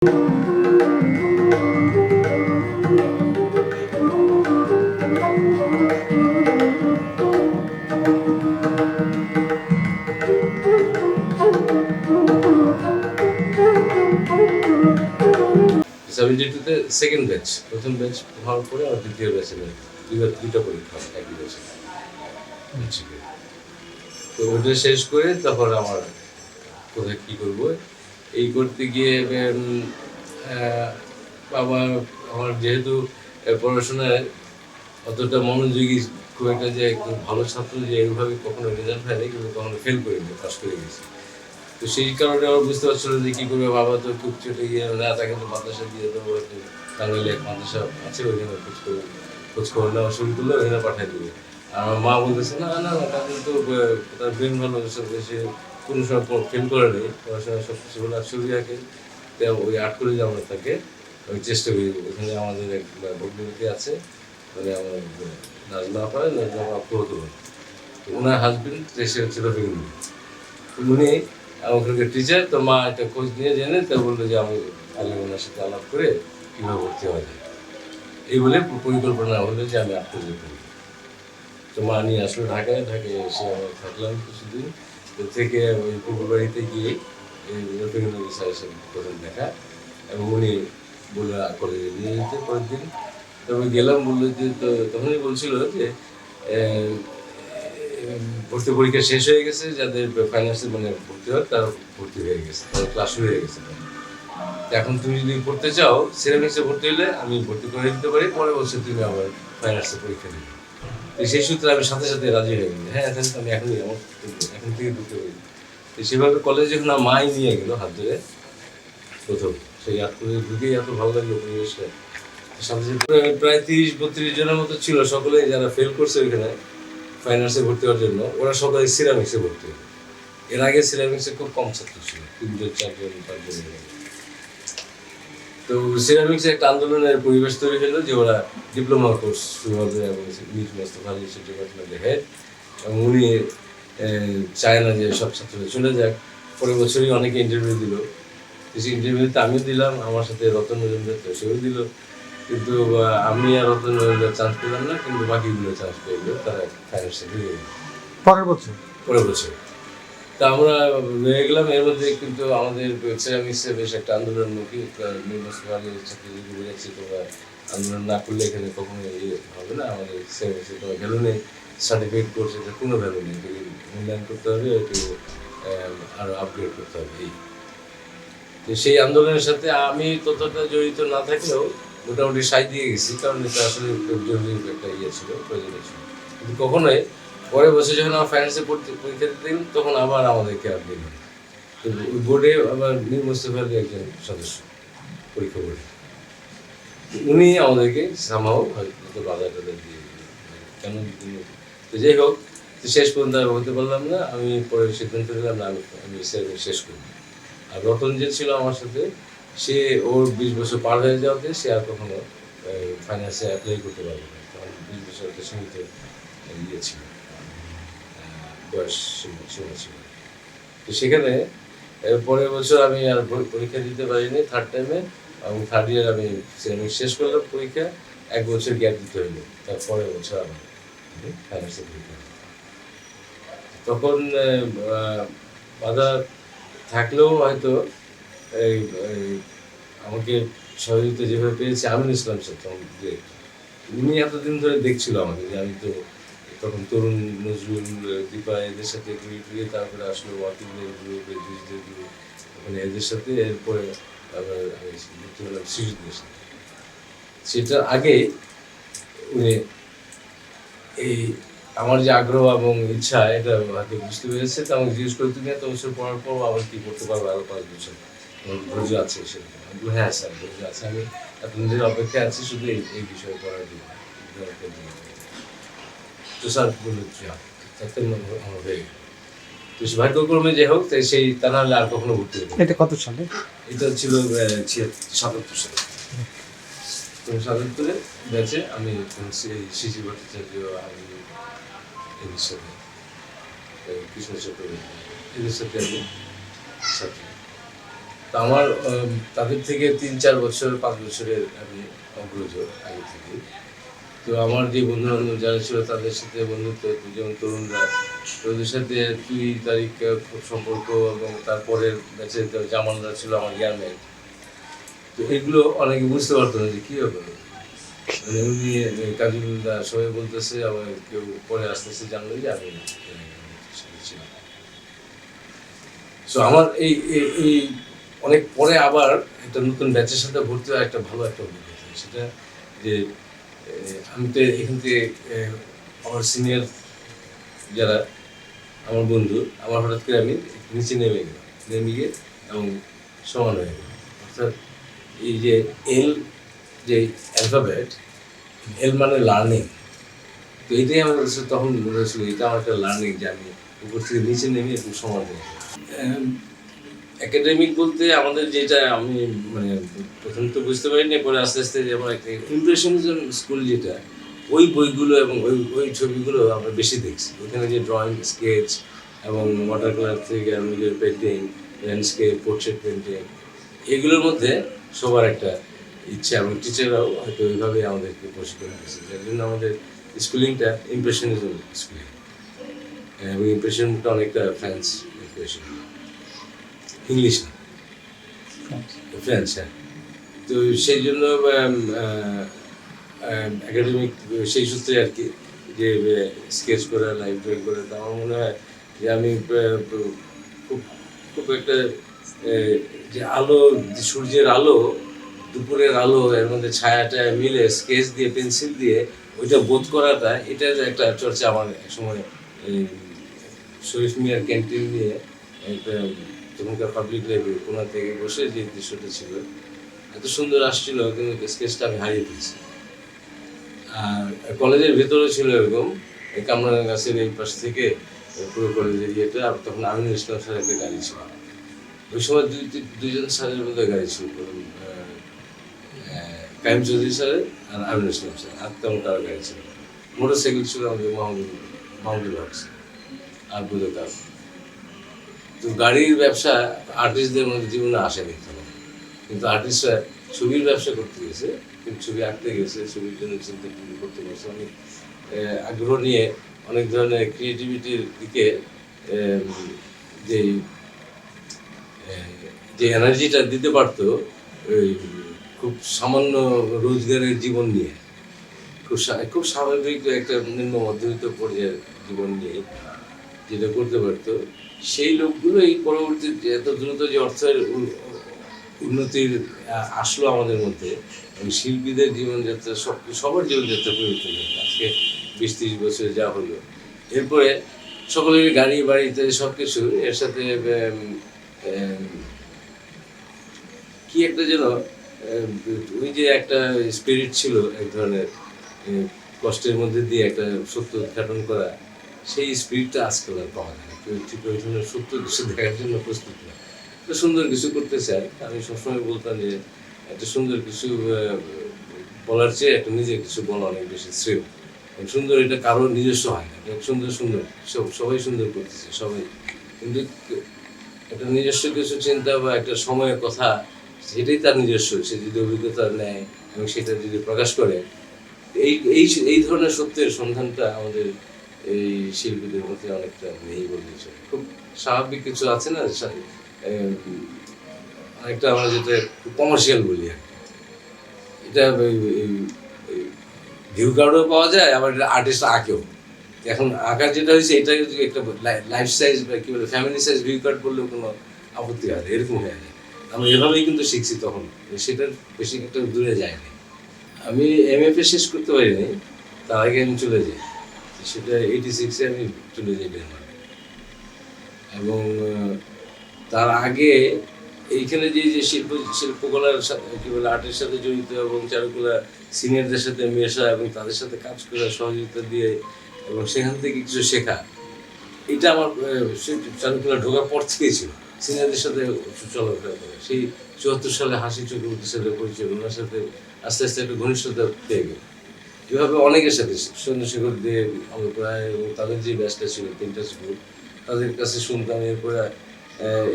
72-তে second batch, প্রথম batch হওয়ার পরে আর দ্বিতীয় ব্যাচে দুইটা পরীক্ষা একই ব্যাচে। তো ওইটা শেষ করে তখন আমার কোথায় কী করবো এই করতে গিয়ে বাবা আমার যেহেতু পড়াশোনায় অতটা মনোযোগী খুব একটা যে একদম ভালো ছাত্র যে এইভাবে কখনো রেজাল্ট হয়নি, কিন্তু কখনো ফেল করিনি, পাস করে গেছি। তো সেই কারণে আমার বুঝতে পারছিল যে কী করবে। বাবা তো খুব চটে গিয়ে তাকে তো মাদ্রাসা দিয়ে দেবো, টাঙ্গাইলে এক মাদ্রাসা আছে, ওইখানে খোঁজখবর নেওয়া শুরু করলে ওইখানে পাঠিয়ে দেবে। আর আমার মা বলতেছে না না না, তাদের তো তার ব্রেন ভালো, সে কোনো সময় ফেল করে নেই, পড়াশোনা সব কিছু ভালো ছবি আঁকে। ওই আর্ট করে যে আমরা তাকে ওই চেষ্টা করি। ওখানে আমাদের এক ভগ্নিপতি আছে, মানে আমার নাজমা আপা, নাজমা আপু হতো, ওনার হাজবেন্ড সে হচ্ছিল ফিল্ম, উনি ওখানকার টিচার। তো মা একটা খোঁজ নিয়ে জেনে তো বললো যে আমি আগে ওনার সাথে আলাপ করে কীভাবে ভর্তি হওয়া যায়, এই বলে পরিকল্পনা হলো যে আমি আর্ট করে করি। তো মা নিয়ে আসলো ঢাকায় এসে আমি থাকলাম কিছুদিন। তো থেকে ওই পুকুরবাড়িতে গিয়ে রফিকুল স্যারের সাথে প্রথম দেখা, এবং উনি বললো কলেজে নিয়ে যেতে পরের দিন। তবে গেলাম, বললো যে তো তখনই বলছিল যে ভর্তি পরীক্ষা শেষ হয়ে গেছে, যাদের ফাইন্যান্সে মানে ভর্তি হয় তারা ভর্তি হয়ে গেছে, তাদের ক্লাস শুরু হয়ে গেছে। এখন তুমি যদি পড়তে চাও, সিরামিক্সে ভর্তি হলে আমি ভর্তি করে দিতে পারি, পরের বছর তুমি আবার ফাইন্যান্সে পরীক্ষা দিবে। তো সেই সূত্রে আমি সাথে সাথে রাজি হয়ে গেলাম, হ্যাঁ তাহলে আমি এখন থেকে ঢুকতে পারি। তো সেভাবে কলেজে যখন মাই নিয়ে গেলো হাত ধরে প্রথম, সেই হাত করে ঢুকেই এত ভালো লাগলো পরিবেশটা। সাথে সাথে প্রায় 30-32 জনের মতো ছিল, সকলেই যারা ফেল করছে ওইখানে ফাইন্যান্সে ভর্তি হওয়ার জন্য, ওরা সবাই সিরামিক্সে ভর্তি হয়। এর আগে সিরামিক্সে খুব কম ছাত্র ছিল, 3-4 জন 5 জন। তো সিরামিক্সে একটা আন্দোলনের পরিবেশ তৈরি হলো যে ওরা ডিপ্লোমা কোর্স শুরু হবে, এবং মির মোস্তফা আলী সে ডিপার্টমেন্টের হেড, এবং উনি চায় না যে সব ছাত্ররা চলে যাক। পরের বছরই অনেকে ইন্টারভিউ দিল, সেই ইন্টারভিউতে আমিও দিলাম, আমার সাথে রতন মজুমদার তো সেও দিল, কিন্তু আমি আর রতন মজুমদার চান্স পেলাম না, কিন্তু বাকিগুলো চান্স পেয়ে গেল, তারা ফাইন্যান্সে ঢুকে গেল পরের বছর। তা আমরা রয়ে গেলাম এর মধ্যে। কিন্তু আমাদের সিরামিক্সে বেশ একটা আন্দোলনমুখী ছাত্রীদেরকে বোঝাচ্ছি, তোমরা আন্দোলন না করলে এখানে কখনো ইয়ে হবে না, আমাদের সিরামিক্সে তোমার ভ্যালু নেই, সার্টিফিকেট কোর্স এটা কোনো ভ্যালু নেই, এটাকে মূল্যায়ন করতে হবে, এটাকে আরও আপগ্রেড করতে হবে। এই তো সেই আন্দোলনের সাথে আমি ততটা জড়িত না থাকলেও মোটামুটি সাই দিয়ে গেছি, কারণ এটা আসলে জরুরি একটা ইয়ে ছিল, প্রয়োজনীয় ছিল। কিন্তু কখনোই পরের বছর যখন আমার ফাইন্যান্সে পরীক্ষা দিতেন, তখন আবার আমাদেরকে আর দিন। তো ওই বোর্ডে আবার মীর মোস্তফা আলী একজন সদস্য, পরীক্ষা বোর্ডে, উনি আমাদেরকে সামাও হয়তো বাধা টাধা দিয়ে কেন দিতেন। তো যাই হোক, তো শেষ পর্যন্ত আর হতে পারলাম না। আমি পরে সিদ্ধান্ত নিলাম না, আমি শেষ করি। আর রতন যে ছিল আমার সাথে, সে ওর 20 বছর পার হয়ে যাওয়াতে সে আর কখনো ফাইন্যান্সে অ্যাপ্লাই করতে পারবে না, কারণ 20 বছর একটা সীমিত ইয়ে ছিল, বয়স সীমা ছিল। তো সেখানে পরের বছর আমি আর পরীক্ষা দিতে পারিনি থার্ড টাইমে, এবং থার্ড ইয়ার আমি সিরামিক্স শেষ করলাম পরীক্ষা, 1 বছর গ্যাপ দিতে হইলো, তার পরের বছর আমার ফাইন্যান্সের পরীক্ষা। তখন বাধা থাকলেও হয়তো এই আমাকে সহযোগিতা যেভাবে পেয়েছে আমিনুল ইসলাম স্যার, তখন উনি এতদিন ধরে দেখছিল আমাকে, যে আমি তো তখন তরুণ নজরুল দীপা এদের সাথে ঘুরে তারপরে আসলো ওয়াকিলের গ্রুপে, জুজদের গ্রুপ, ওখানে এদের সাথে, এরপরে আবার আমি ভর্তি হলাম শিশুদের সাথে। সেটার আগে উনি এই আমার যে আগ্রহ এবং ইচ্ছা এটা হয়তো বুঝতে পেরেছে, তো আমাকে জিজ্ঞেস করে তুমি এত বছর পড়ার পর আবার কি করতে পারবো আরো 5 বছর, ধৈর্য আছে সেরকম? আমি বললাম হ্যাঁ স্যার, ধৈর্য আছে, আমি আপনাদের অপেক্ষায় আছি শুধু এই বিষয়ে পড়ার জন্য। তো স্যার বললো তাতে আমার হয়ে গেল। তো ভাগ্যক্রমে যে হোক, সেই তা নাহলে আর কখনো ভর্তি হতো। এটা কত সালে? এটা ছিল 77 সালে। তো 77-এ ব্যাচে আমি শিশির ভট্টাচার্য, আমি এদের সাথে, কৃষ্ণ চক্রবর্তী, এদের সাথে আমি ছাত্র। তো আমার তাদের থেকে 3-4 বছর 5 বছরের আমি অগ্রজ আগে থেকে। তো আমার যে বন্ধু বান্ধব যারা ছিল তাদের সাথে বন্ধুত্ব, যেমন তরুণরা, তো ওদের সাথে 2 তারিখ খুব সম্পর্ক, এবং তারপরের ব্যাচে জামানরা ছিল আমার ইয়ারমেট। তো এগুলো অনেকে বুঝতে পারতো না যে কী ব্যাপার, মানে উনি কাজীমুল্লাহ সবাই বলতেছে, আবার কেউ পরে আসতেছে জানলো যে আমি ছিলাম। সো আমার এই এই অনেক পরে আবার একটা নতুন ব্যাচের সাথে ভর্তি হওয়া একটা ভালো একটা অভিজ্ঞতা, সেটা যে আমি তো এখান থেকে আমার সিনিয়র যারা আমার বন্ধু, আমার হঠাৎ করে আমি নিচে নেমে গেলাম, নেমে গিয়ে এবং সমান হয়ে গেল। অর্থাৎ এই যে এল, যে অ্যালফাবেট, এল মানে লার্নিং। তো এটাই আমার কাছে তখন মনে হয়েছিল এটা আমার একটা লার্নিং, যে আমি উপর থেকে নিচে নেমে একটু সমান হয়ে গেলাম। একাডেমিক বলতে আমাদের যেটা আমি মানে প্রথম তো বুঝতে পারিনি, পরে আস্তে আস্তে যেমন একটা ইমপ্রেশনিজম স্কুল যেটা, ওই বইগুলো এবং ওই ওই ছবিগুলো আমরা বেশি দেখছি। ওখানে যে ড্রয়িং, স্কেচ এবং ওয়াটার কালার থেকে আমি যে পেন্টিং, ল্যান্ডস্কেপ, পোর্ট্রেট পেন্টিং, এগুলোর মধ্যে সবার একটা ইচ্ছা, এবং টিচাররাও হয়তো ওইভাবে আমাদেরকে প্রশিক্ষণ দিয়েছে, যার জন্য আমাদের স্কুলিংটা ইমপ্রেশনিজম স্কুলিং, এবং ইমপ্রেশনটা অনেকটা ফ্রেঞ্চ ইমপ্রেশন, ইংলিশ না, ফ্রেঞ্চ। হ্যাঁ, তো সেই জন্য একাডেমিক সেই সূত্রে আর কি, যে স্কেচ করা, লাইভ ড্রয়িং করা, তো আমার মনে হয় যে আমি খুব খুব একটা যে আলো, সূর্যের আলো, দুপুরের আলো, এর মধ্যে ছায়াটা মিলে স্কেচ দিয়ে, পেন্সিল দিয়ে ওইটা বোধ করাটা, এটার একটা চর্চা আমার একসময় শরীফ মিয়ার ক্যান্টিন নিয়ে একটা তখনকার পাবলিক লাইব্রেরি কোনা থেকে বসে যে দৃশ্যটা ছিল এত সুন্দর আসছিল, কিন্তু স্কেচটা আমি হারিয়ে ফেলছি। আর কলেজের ভেতরে ছিল এরকম, এই কামরাঙ্গা গাছের এই পাশ থেকে পুরো কলেজের ইয়েটা, আর তখন আমিনুল ইসলাম স্যার একটা গাড়ি ছিল। ওই সময় দুইজন স্যারের মধ্যে গাড়ি ছিল, কাইম চৌধুরী স্যারের আর আমিনুল ইসলাম স্যার, আর তেমন কারো গাড়ি ছিল। মোটর সাইকেল ছিল আমাদের মাহমুদুল হক স্যার আর বুধকার। তো গাড়ির ব্যবসা আর্টিস্টদের মধ্যে জীবনে আসেনি তখন, কিন্তু আর্টিস্টরা ছবির ব্যবসা করতে গেছে, কিন্তু ছবি আঁকতে গেছে, ছবির জন্য চিন্তা করতে গেছে, অনেক আগ্রহ নিয়ে অনেক ধরনের ক্রিয়েটিভিটির দিকে যে যে এনার্জিটা দিতে পারতো, ওই খুব সামান্য রোজগারের জীবন নিয়ে, খুব স্বাভাবিক একটা নিম্ন মধ্যবিত্ত পর্যায়ের জীবন নিয়ে যেটা করতে পারতো, সেই লোকগুলোই পরবর্তীতে এত দ্রুত যে অর্থের উন্নতির আসলো আমাদের মধ্যে, এবং শিল্পীদের জীবনযাত্রা সবার জীবনযাত্রা পরিবর্তন হলো। আজকে 20-30 বছর যা হলো, এরপরে সকলের গাড়ি বাড়িতে সব কিছু, এর সাথে কি একটা যেন ওই যে একটা স্পিরিট ছিল, এক ধরনের কষ্টের মধ্যে দিয়ে একটা সত্য উদ্ঘাটন করা, সেই স্পিরিটটা আজকাল আর পাওয়া যায় না। কেউ ঠিক ওই ধরনের সত্য কিছু দেখার জন্য প্রস্তুত না। তো সুন্দর কিছু করতে চাই, আমি সবসময় বলতাম যে একটা সুন্দর কিছু বলার চেয়ে একটা নিজের কিছু বলা অনেক বেশি শ্রেয়। সুন্দর এটা কারোর নিজস্ব হয় না, সুন্দর সুন্দর সবাই সুন্দর করতেছে সবাই, কিন্তু একটা নিজস্ব কিছু চিন্তা বা একটা সময়ের কথা, সেটাই তার নিজস্ব, সে যদি অভিজ্ঞতা নেয় এবং সেটা যদি প্রকাশ করে, এই এই এই ধরনের সত্যের সন্ধানটা আমাদের এই শিল্পীদের মধ্যে অনেকটা নেই বলতে চাই। খুব স্বাভাবিক কিছু আছে না, অনেকটা আমরা যেটা কমার্শিয়াল বলি আর কি, এটা ভিউ কার্ডও পাওয়া যায়, আবার এটা আর্টিস্ট আঁকেও। এখন আঁকার যেটা হয়েছে, এটা একটা লাইফ সাইজ বা কী বলে ফ্যামিলি সাইজ ভিউ কার্ড করলেও কোনো আপত্তি হয় না, এরকম হয়ে যায়। আমরা এভাবেই কিন্তু শিখছি তখন, সেটার বেশি একটা দূরে যায়নি। আমি MFA শেষ করতে পারিনি, তার আগে আমি চলে যাই, সেটা 86-এ আমি চলে যাই ডেনমার্কে। এবং তার আগে এইখানে যে যে শিল্পকলার কী বলে আর্টের সাথে জড়িত এবং চারুকলা সিনিয়রদের সাথে মেশা এবং তাদের সাথে কাজ করা, সহযোগিতা দিয়ে এবং সেখান থেকে কিছু শেখা, এটা আমার চারুকলা ঢোকার পর থেকেই ছিল। সিনিয়রদের সাথে চলাফেরা করে, সেই 74 সালে হাসি চক্রবর্তীর সাথে পরিচয়, ওনার সাথে আস্তে আস্তে একটা ঘনিষ্ঠতা পেয়ে গেল। এভাবে অনেকের সাথে, চন্দ্রশেখর দেব, আমরা প্রায়, এবং তাদের যে ব্যাচটা ছিল 3টা স্কুল, তাদের কাছে শুনতাম। এরপরে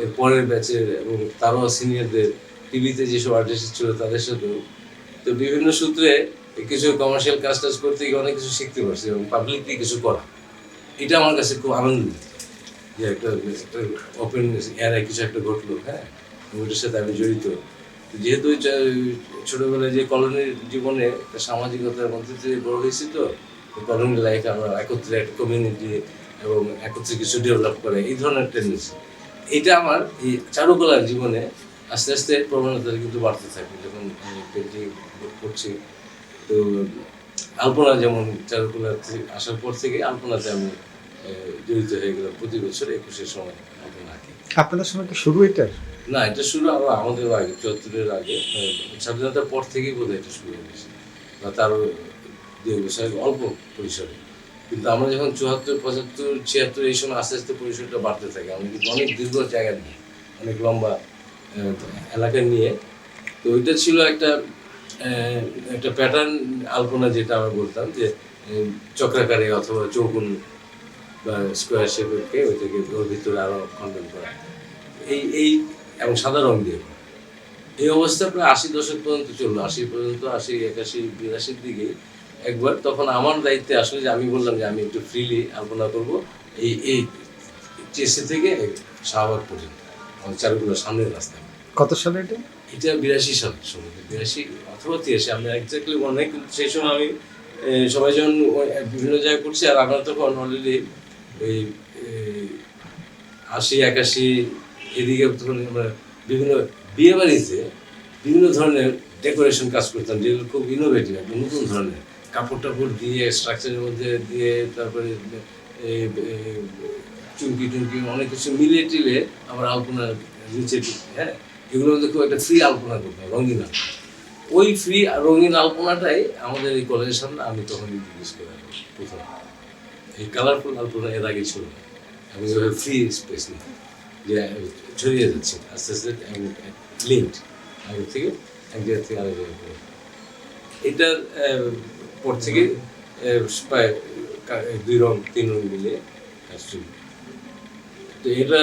এর পরের ব্যাচের এবং তারও সিনিয়রদের, টিভিতে যেসব আর্টিস্ট ছিল তাদের সাথেও। তো বিভিন্ন সূত্রে কিছু কমার্শিয়াল কাজ টাজ করতে গিয়ে অনেক কিছু শিখতে পারছি এবং পাবলিকলি কিছু করা, এটা আমার কাছে খুব আনন্দ দিত যে একটা ওপেন এরায় কিছু একটা ঘটলো, হ্যাঁ, ওইটার সাথে আমি জড়িত। যেহেতু ছোটবেলায় যে কলোনির জীবনে একটা সামাজিকতার মধ্যে দিয়ে বড় হয়েছি, তো কলোনি লাইফে আমরা একত্রে একটা কমিউনিটি এবং একত্রে কিছু ডেভেলপ করে এই ধরনের টেন্ডেন্সি, এটা আমার এই চারুকলার জীবনে আস্তে আস্তে প্রবণতা কিন্তু বাড়তে থাকে। যখন আমি পেন্টিং করছি, তো আলপনা যেমন চারুকলা আসার পর থেকে আলপনাতে আমি জড়িত হয়ে গেলাম। প্রতি বছর 21-এর সময় আলপনা আঁকি। আপনাদের সময় কি শুরু এটার? না, এটা শুরু আরো আমাদের আগে, 74-এর আগে, স্বাধীনতার পর থেকেই বোধহয় এটা শুরু হয়ে গেছে, বা তারও 2 বছর আগে অল্প পরিসরে। কিন্তু আমরা যখন 74, 75, 76 এই সময় আস্তে আস্তে পরিসরটা বাড়তে থাকে। আমরা কিন্তু অনেক দীর্ঘ জায়গা নিয়ে, অনেক লম্বা এলাকা নিয়ে, তো ওইটা ছিল একটা একটা প্যাটার্ন আলপনা, যেটা আমরা বলতাম যে চক্রাকারে অথবা চৌকোন বা স্কোয়ার শেপকে ওইটাকে ওর ভিতরে আরো খণ্ডন করা, এই এই এবং সাদা রং দিয়ে করা। এই অবস্থা প্রায় 80 দশক পর্যন্ত চললো। 80 পর্যন্ত, 80, 81, 82-র দিকে একবার তখন আমার দায়িত্বে আসলে যে আমি বললাম যে আমি একটু ফ্রিলি আলপনা করবো এই এই টিএসসি থেকে শাহবাগ পর্যন্ত, আমাদের চারুকলার সামনের রাস্তায়। কত সালে এটা? এটা 82 সাল, 82 অথবা 83, আমি এক্স্যাক্টলি মনে নেই। কিন্তু সেই সময় আমি সবাই যখন বিভিন্ন জায়গায় করছি, আর আমরা তখন অলরেডি ওই 80, 81 এদিকে তখন আমরা বিভিন্ন বিয়ে বাড়িতে বিভিন্ন ধরনের ডেকোরেশন কাজ করতাম, যেগুলো খুব ইনোভেটিভ, একদম নতুন ধরনের কাপড় টাপড় দিয়ে স্ট্রাকচারের মধ্যে দিয়ে, তারপরে চুমকি টুমকি অনেক কিছু মিলিয়ে টিলে আবার আলপনা নিচে, হ্যাঁ, এগুলোর মধ্যে খুব একটা ফ্রি আলপনা করতাম, রঙিন আলপনা। ওই ফ্রি রঙিন আলপনাটাই আমাদের এই কলেজের সামনে আমি তখন ইন্ট্রোডিউস করে প্রথম। এই কালারফুল আলপনা এর আগে ছিল না, এবং এভাবে ফ্রি স্পেস নেই যে ছড়িয়ে যাচ্ছে আস্তে আস্তে লিঙ্কড আগে থেকে এক জায়গা থেকে আরেক জায়গায়। এটার পর থেকে প্রায় 2 রং 3 রং মিলিয়ে কাজ শুরু। তো এটা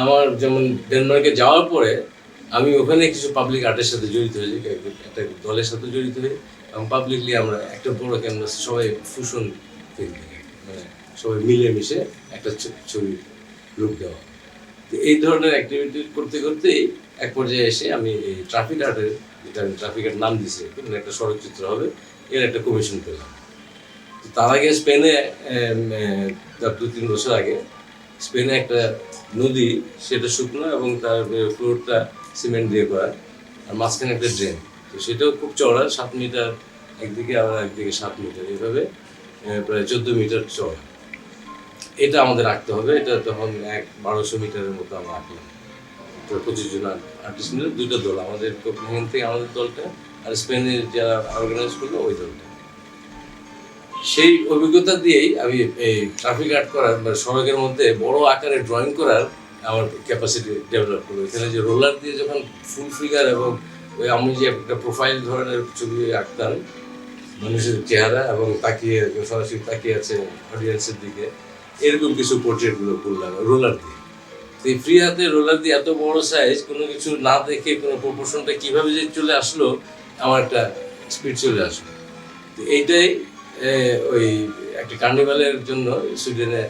আমার যেমন ডেনমার্কে যাওয়ার পরে আমি ওখানে কিছু পাবলিক আর্টের সাথে জড়িত হয়েছি, একটা দলের সাথে জড়িত হই, এবং পাবলিকলি আমরা একটা বড় ক্যানভাস সবাই ফুশন মানে সবাই মিলেমিশে একটা ছবি রূপ দেওয়া। তো এই ধরনের অ্যাক্টিভিটি করতে করতেই এক পর্যায়ে এসে আমি এই ট্রাফিক আর্টের, যেটা আমি ট্রাফিক আর্ট নাম দিয়েছি, একটা সড়ক চিত্র হবে, এর একটা কমিশন পেলাম। তো তার আগে স্পেনে 2-3 বছর আগে স্পেনে একটা নদী, সেটা শুকনো এবং তার ফ্লোরটা সিমেন্ট দিয়ে করা, আর মাঝখানে একটা ড্রেন। তো সেটাও খুব চড়া, 7 মিটার একদিকে, আবার একদিকে 7 মিটার, এইভাবে প্রায় 14 মিটার চড়া। এটা আমাদের আঁকতে হবে। এটা তখন 1200 মিটারের মতো আমরা আঁকলাম। 25 জন আর্টিস্ট মিলে 2টা দল, আমাদের কোপেনহেগেন থেকে আমাদের দলটা, আর স্পেনের যারা অর্গানাইজ করলো ওই দলটা। সেই অভিজ্ঞতা দিয়েই আমি এই ট্রাফিক আর্ট করার, মানে সড়কের মধ্যে বড় আকারে ড্রয়িং করার আমার ক্যাপাসিটি ডেভেলপ করলো। এখানে যে রোলার দিয়ে যখন ফুল ফিগার এবং ওই আমি যে একটা প্রোফাইল ধরনের ছবি আঁকতাম, মানুষের চেহারা এবং তাকিয়ে সরাসরি তাকিয়ে আছে অডিয়েন্সের দিকে, এরকম কিছু পোর্ট্রেটগুলো করলাম রোলার দিয়ে। তো এই ফ্রি হাতে রোলার দিয়ে এত বড় সাইজ, কোনো কিছু না দেখে কোনো প্রপোর্শনটা কীভাবে যে চলে আসলো, আমার একটা স্পিড চলে আসলো। তো এইটাই ওই একটা কার্নিভালের জন্য সুইডেনে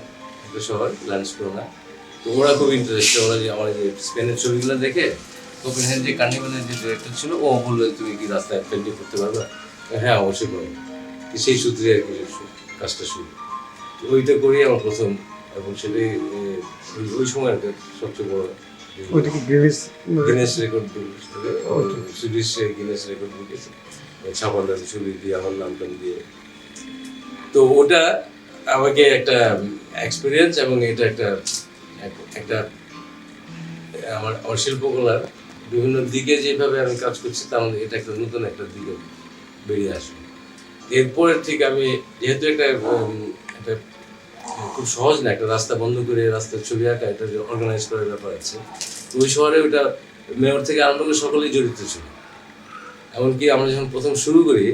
একটা শহর ল্যান্ডস্ক্রোনা, তো ওরা খুব ইন্টারেস্টেড। ওরা যে আমার যে স্পেনের ছবিগুলো দেখে, কোপেনহেগেন যে কার্নিভালের যে ডিরেক্টর ছিল, ও বললো তুমি কি রাস্তায় পেন্টিং করতে পারবে? হ্যাঁ, অবশ্যই পারবো। সেই সূত্রে আর কি কাজটা শুরু। ওইটা করেই আমার প্রথম, এবং সেটাই ওই সময় একটা সবচেয়ে বড় Guinness record, Swedish Guinness record বুকেছে 56টা ছবি দিয়ে আমার নামটা দিয়ে। তো ওটা আমাকে একটা এক্সপিরিয়েন্স, এবং এটা একটা একটা আমার শিল্পকলার বিভিন্ন দিকে যেভাবে আমি কাজ করছি, তার মধ্যে এটা একটা নতুন একটা দিকে বেরিয়ে আসবে। এরপরের থেকে আমি যেহেতু একটা খুব সহজ না, একটা রাস্তা বন্ধ করে রাস্তার ছবি আঁকা, এটা অর্গানাইজ করার ব্যাপার আছে। তো ওই শহরে ওটা মেয়র থেকে আরম্ভ করে সকলেই জড়িত ছিল। এমনকি আমরা যখন প্রথম শুরু করি,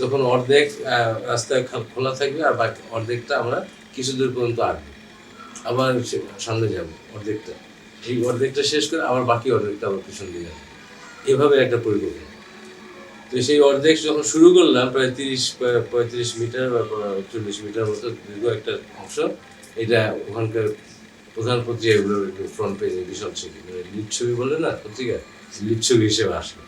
তখন অর্ধেক রাস্তা খোলা থাকবে, আর বাকি অর্ধেকটা আমরা কিছু দূর পর্যন্ত আঁকবো, আবার সামনে যাব অর্ধেকটা। এই অর্ধেকটা শেষ করে আবার বাকি অর্ধেকটা আবার পিছন দিকে আসবে। এভাবে একটা পরিকল্পনা। তো সেই অর্ধেক যখন শুরু করলাম প্রায় 35 মিটার বা 40 মিটার মতো দীর্ঘ একটা অংশ, এটা ওখানকার প্রধান পত্রিকাগুলোর একটু ফ্রন্ট পেজে বিশাল ছবি, মানে লিড ছবি বলে না পত্রিকা, লিড ছবি হিসেবে আসলো।